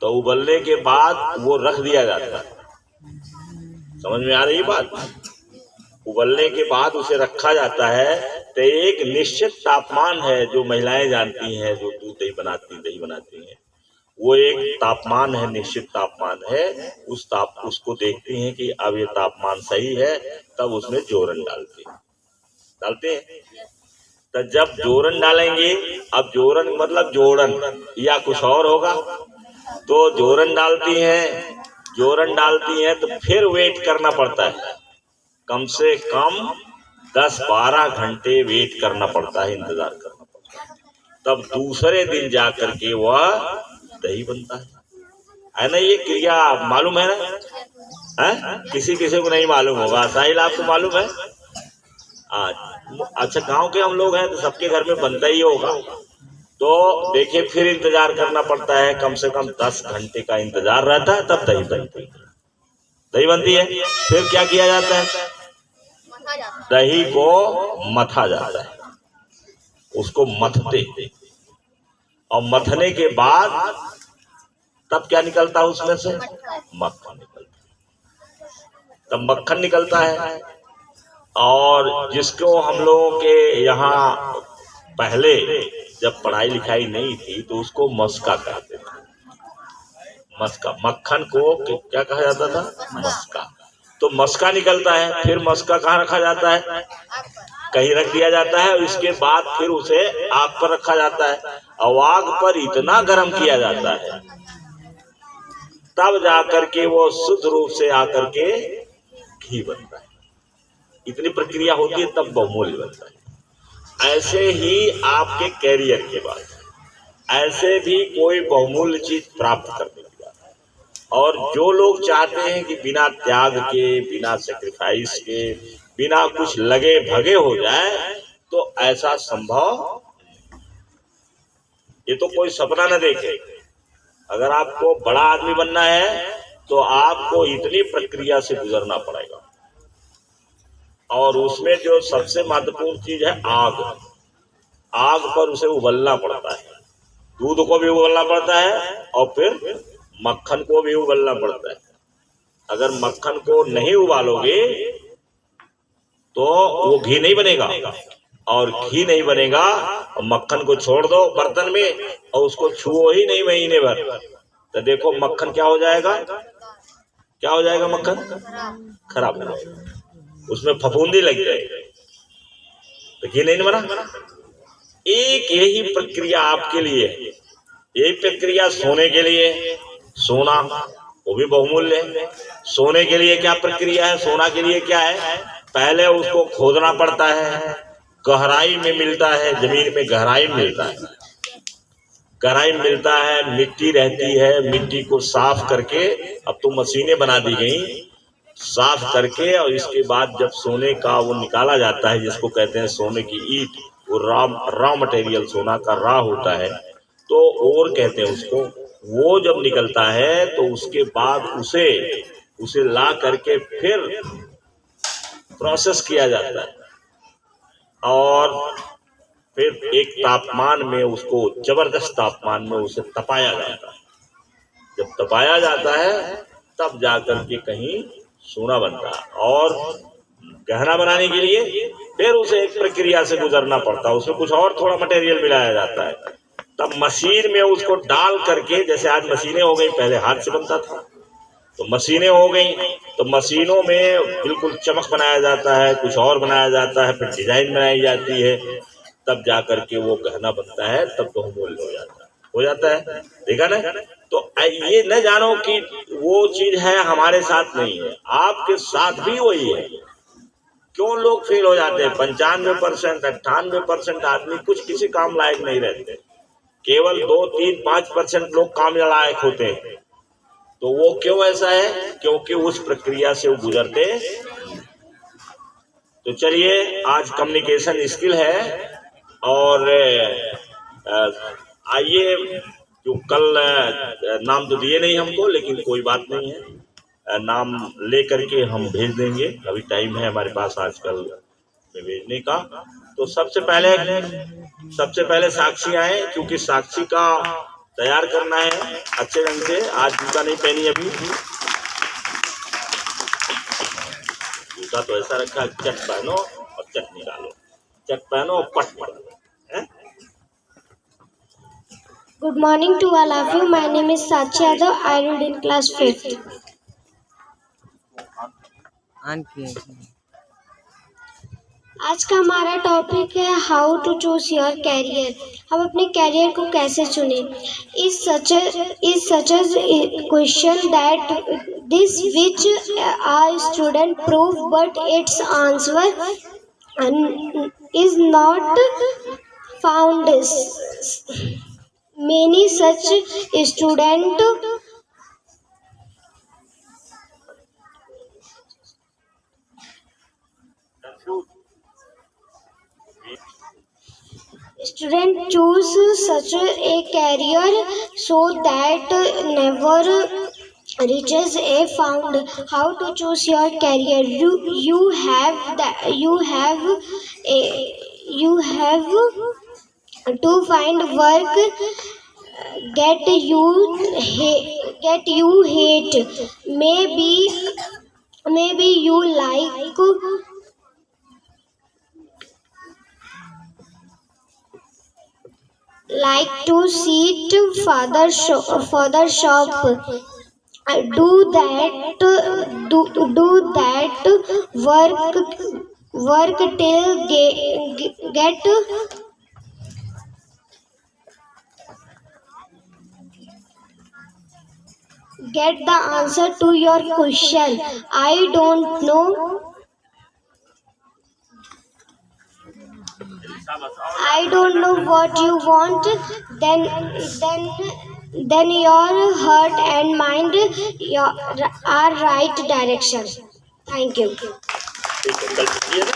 तो उबलने के बाद वो रख दिया जाता है। समझ में आ रही बात? उबलने के बाद उसे रखा जाता है। तो एक निश्चित तापमान है जो महिलाएं जानती हैं, जो दूध दही बनाती हैं, वो एक तापमान है, निश्चित तापमान है। उसको देखती हैं कि अब ये तापमान सही है, तब उसमें जोरन डालते हैं। तो जब जोरन डालेंगे, अब जोरन मतलब जोड़न या कुछ और होगा, तो जोरन डालती हैं तो फिर वेट करना पड़ता है, कम से कम 10-12 घंटे वेट करना पड़ता है, इंतजार करना पड़ता है। तब दूसरे दिन जाकर के वह दही बनता है ना। ये क्रिया मालूम है ना? किसी को नहीं मालूम होगा। साहिल आपको मालूम है? अच्छा, गांव के हम लोग हैं तो सबके घर में बनता ही होगा। तो देखिए, फिर इंतजार करना पड़ता है, कम से कम 10 घंटे का इंतजार रहता है, तब दही बनती है। फिर क्या किया जाता है? दही को मथा जाता है, उसको मथते, और मथने के बाद तब क्या निकलता है उसमें से? मक्खन निकलता है। तब मक्खन निकलता है। और जिसको हम लोगों के यहाँ पहले जब पढ़ाई लिखाई नहीं थी तो उसको मस्का कहते थे। मस्का, मक्खन को क्या कहा जाता था? मस्का। तो मस्का निकलता है। फिर मस्का कहाँ रखा जाता है? कहीं रख दिया जाता है, और इसके बाद फिर उसे आग पर रखा जाता है, और आग पर इतना गर्म किया जाता है, तब जाकर के वो शुद्ध रूप से आकर के घी बनता है। इतनी प्रक्रिया होती है, तब बहुमूल्य बनता है। ऐसे ही आपके कैरियर के बाद ऐसे भी कोई बहुमूल्य चीज प्राप्त करने की बात है। और जो लोग चाहते हैं कि बिना त्याग के, बिना सेक्रीफाइस के, बिना कुछ लगे भगे हो जाए, तो ऐसा संभव, ये तो कोई सपना न देखे। अगर आपको बड़ा आदमी बनना है तो आपको इतनी प्रक्रिया से गुजरना पड़ेगा। और उसमें जो सबसे महत्वपूर्ण चीज है आग पर उसे उबलना पड़ता है। दूध को भी उबलना पड़ता है, और फिर मक्खन को भी उबलना पड़ता है। अगर मक्खन को नहीं उबालोगे तो वो घी नहीं बनेगा, और घी नहीं बनेगा और मक्खन को छोड़ दो बर्तन में और उसको छुओ ही नहीं महीने भर, तो देखो मक्खन क्या हो जाएगा? क्या हो जाएगा? मक्खन खराब हो जाएगा, उसमें फफूंदी लग जाएगी, तो घी नहीं बना। एक यही प्रक्रिया आपके लिए है। यही प्रक्रिया सोने के लिए, सोना वो भी बहुमूल्य है। सोने के लिए क्या प्रक्रिया है? सोना के लिए क्या है? पहले उसको खोदना पड़ता है, गहराई में मिलता है, जमीन में गहराई में मिलता है, गहराई में मिलता है, मिट्टी रहती है, मिट्टी को साफ करके, अब तो मशीनें बना दी गई, साफ करके, और इसके बाद जब सोने का वो निकाला जाता है, जिसको कहते हैं सोने की ईंट, वो रॉ मटेरियल सोना का रॉ होता है, तो और कहते हैं उसको। वो जब निकलता है तो उसके बाद उसे ला करके फिर प्रोसेस किया जाता है, और फिर एक तापमान में उसको, जबरदस्त तापमान में उसे तपाया जाता है। जब तपाया जाता है तब जाकर के कहीं सोना बनता है। और गहना बनाने के लिए फिर उसे एक प्रक्रिया से गुजरना पड़ता है, उसमें कुछ और थोड़ा मटेरियल मिलाया जाता है, तब मशीन में उसको डाल करके, जैसे आज मशीनें हो गई, पहले हाथ से बनता था, तो मशीनें हो गई, तो मशीनों में बिल्कुल चमक बनाया जाता है, कुछ और बनाया जाता है, फिर डिजाइन बनाई जाती है, तब जाकर के वो गहना बनता है, तब बहुमूल्य हो जाता है। देखा ना? तो ये न जानो कि वो चीज है हमारे साथ नहीं है, आपके साथ भी वही है। क्यों लोग फेल हो जाते हैं? 95%, 98% आदमी कुछ किसी काम लायक नहीं रहते, केवल 2, 3, 5% लोग काम लायक होते हैं। तो वो क्यों ऐसा है? क्योंकि उस प्रक्रिया से वो गुजरते। तो चलिए, आज कम्युनिकेशन स्किल है, और आइए, जो कल नाम तो दिए नहीं हमको, लेकिन कोई बात नहीं है, नाम ले करके हम भेज देंगे, अभी टाइम है हमारे पास आजकल में भेजने का। तो सबसे पहले साक्षी आए, क्योंकि साक्षी का तैयार करना है अच्छे ढंग से। आज जूता नहीं पहनी अभी, जूता तो ऐसा रखा, चट पहनो और चट निकालो, चट पहनो और पट निकालो। Good morning to all of you. My name is Sakshi Yadav. I read in class 5th. आज का हमारा टॉपिक है how to choose your career. हम अपने कैरियर को कैसे चुने। Is such a question that this which are student prove but its answer is not found. Many such students choose such a career so that never reaches a found. How to choose your career? You have to find work get you hate. Maybe you like to sit father shop. Do that work till get the answer to your question. I don't know what you want. Then your heart and mind are right direction. Thank you. ठीक है, कल छुट्टी है ना?